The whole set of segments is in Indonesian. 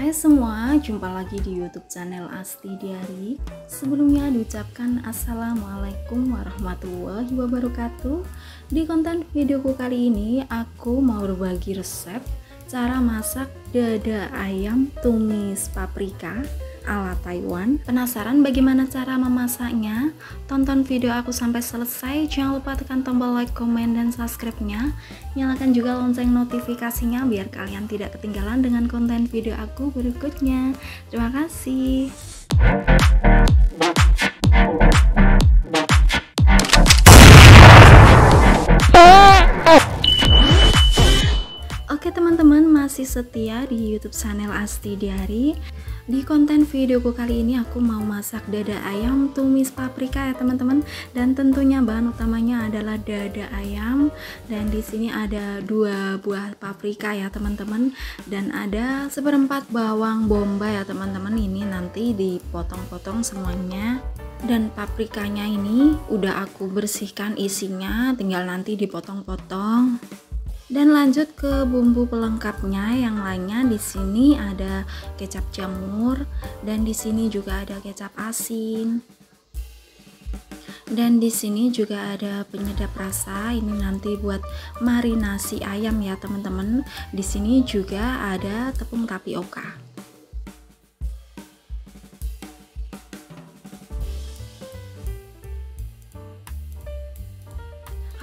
Hai semua, jumpa lagi di YouTube channel Asti Diari. Sebelumnya diucapkan Assalamualaikum warahmatullahi wabarakatuh. Di konten videoku kali ini aku mau berbagi resep cara masak dada ayam tumis paprika ala Taiwan. Penasaran bagaimana cara memasaknya? Tonton video aku sampai selesai. Jangan lupa tekan tombol like, komen, dan subscribe-nya. Nyalakan juga lonceng notifikasinya biar kalian tidak ketinggalan dengan konten video aku berikutnya. Terima kasih. Oke teman-teman, masih setia di YouTube channel Asti Diari. Di konten videoku kali ini aku mau masak dada ayam tumis paprika ya teman-teman, dan tentunya bahan utamanya adalah dada ayam, dan di sini ada 2 buah paprika ya teman-teman, dan ada 1/4 bawang bombay ya teman-teman. Ini nanti dipotong-potong semuanya, dan paprikanya ini udah aku bersihkan isinya, tinggal nanti dipotong-potong. Dan lanjut ke bumbu pelengkapnya yang lainnya. Di sini ada kecap jamur, dan di sini juga ada kecap asin, dan di sini juga ada penyedap rasa. Ini nanti buat marinasi ayam ya teman-teman. Di sini juga ada tepung tapioka.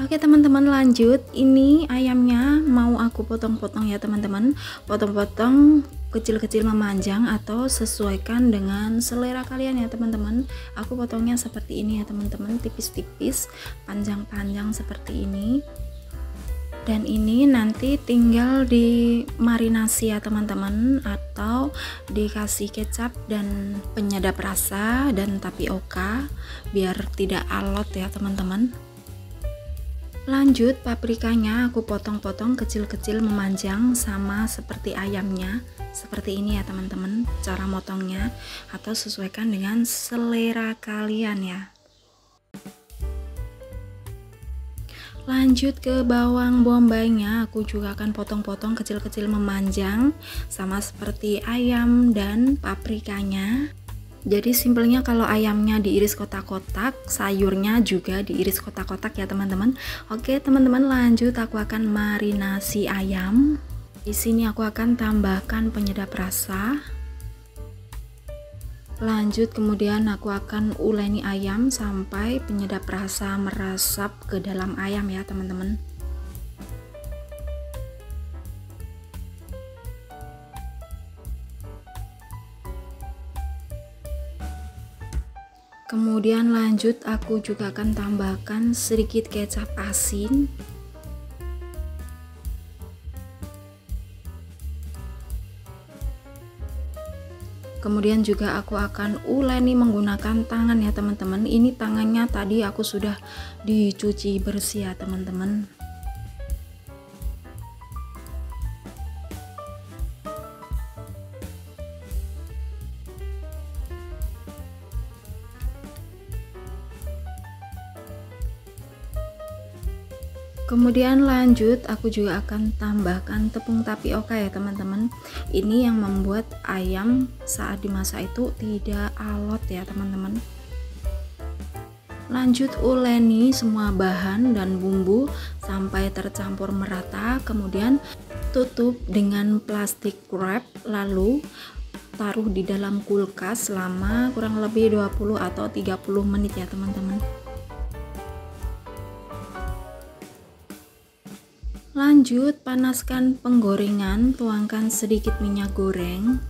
Oke teman-teman, lanjut. Ini ayamnya mau aku potong-potong ya teman-teman. Potong-potong kecil-kecil memanjang atau sesuaikan dengan selera kalian ya teman-teman. Aku potongnya seperti ini ya teman-teman, tipis-tipis, panjang-panjang seperti ini. Dan ini nanti tinggal dimarinasi ya teman-teman, atau dikasih kecap dan penyedap rasa dan tapioka biar tidak alot ya teman-teman. Lanjut, paprikanya aku potong-potong kecil-kecil memanjang sama seperti ayamnya. Seperti ini ya teman-teman cara motongnya, atau sesuaikan dengan selera kalian ya. Lanjut ke bawang bombaynya, aku juga akan potong-potong kecil-kecil memanjang sama seperti ayam dan paprikanya. Jadi simpelnya kalau ayamnya diiris kotak-kotak, sayurnya juga diiris kotak-kotak ya teman-teman. Oke teman-teman, lanjut aku akan marinasi ayam. Di sini aku akan tambahkan penyedap rasa. Lanjut kemudian aku akan uleni ayam sampai penyedap rasa meresap ke dalam ayam ya teman-teman. Kemudian lanjut aku juga akan tambahkan sedikit kecap asin. Kemudian juga aku akan uleni menggunakan tangan ya teman-teman. Ini tangannya tadi aku sudah dicuci bersih ya teman-teman. Kemudian lanjut aku juga akan tambahkan tepung tapioka ya teman-teman. Ini yang membuat ayam saat dimasak itu tidak alot ya teman-teman. Lanjut uleni semua bahan dan bumbu sampai tercampur merata. Kemudian tutup dengan plastik wrap, lalu taruh di dalam kulkas selama kurang lebih 20 atau 30 menit ya teman-teman. Lanjut, panaskan penggorengan, tuangkan sedikit minyak goreng.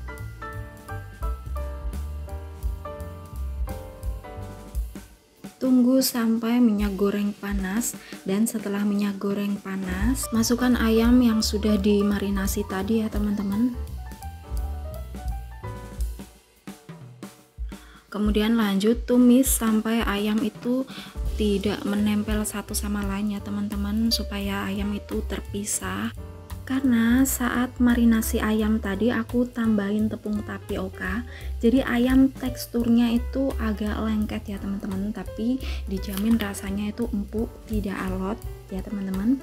Tunggu sampai minyak goreng panas, dan setelah minyak goreng panas, masukkan ayam yang sudah dimarinasi tadi ya teman-teman. Kemudian lanjut tumis sampai ayam itu tidak menempel satu sama lain ya teman-teman, supaya ayam itu terpisah. Karena saat marinasi ayam tadi aku tambahin tepung tapioka, jadi ayam teksturnya itu agak lengket ya teman-teman, tapi dijamin rasanya itu empuk, tidak alot ya teman-teman.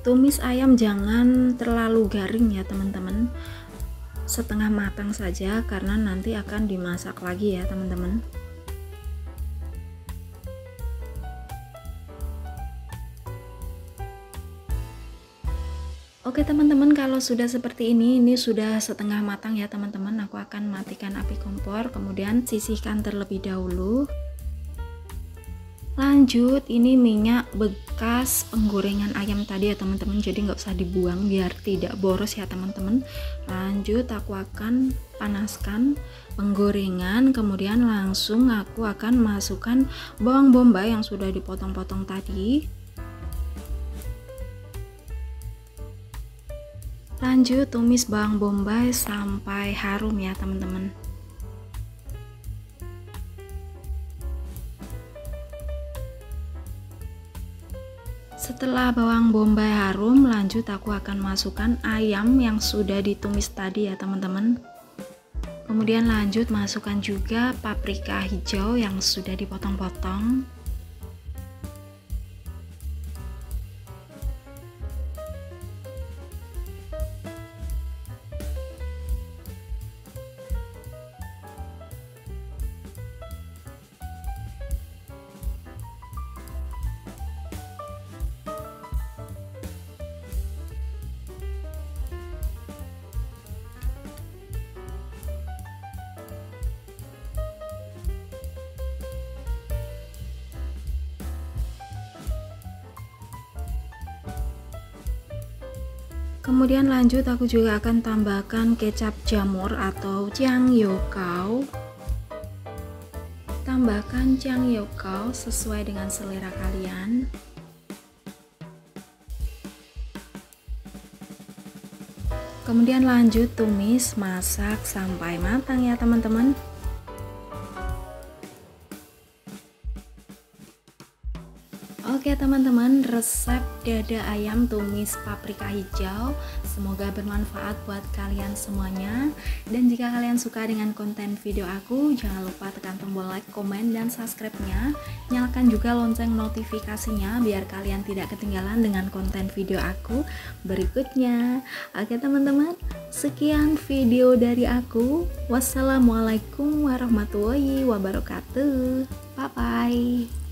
Tumis ayam jangan terlalu garing ya teman-teman, setengah matang saja karena nanti akan dimasak lagi ya teman-teman. Oke teman-teman, kalau sudah seperti ini sudah setengah matang ya teman-teman. Aku akan matikan api kompor, kemudian sisihkan terlebih dahulu. Lanjut, ini minyak bekas penggorengan ayam tadi ya teman-teman, jadi nggak usah dibuang biar tidak boros ya teman-teman. Lanjut, aku akan panaskan penggorengan, kemudian langsung aku akan masukkan bawang bombay yang sudah dipotong-potong tadi. Lanjut, tumis bawang bombay sampai harum ya teman-teman. Setelah bawang bombay harum, lanjut aku akan masukkan ayam yang sudah ditumis tadi ya teman-teman. Kemudian lanjut masukkan juga paprika hijau yang sudah dipotong-potong. Kemudian lanjut aku juga akan tambahkan kecap jamur atau jangyokao. Tambahkan jangyokao sesuai dengan selera kalian. Kemudian lanjut tumis, masak sampai matang ya teman-teman. Oke teman-teman, resep dada ayam tumis paprika hijau semoga bermanfaat buat kalian semuanya. Dan jika kalian suka dengan konten video aku, jangan lupa tekan tombol like, komen, dan subscribe-nya. Nyalakan juga lonceng notifikasinya biar kalian tidak ketinggalan dengan konten video aku berikutnya. Oke teman-teman, sekian video dari aku. Wassalamualaikum warahmatullahi wabarakatuh. Bye bye.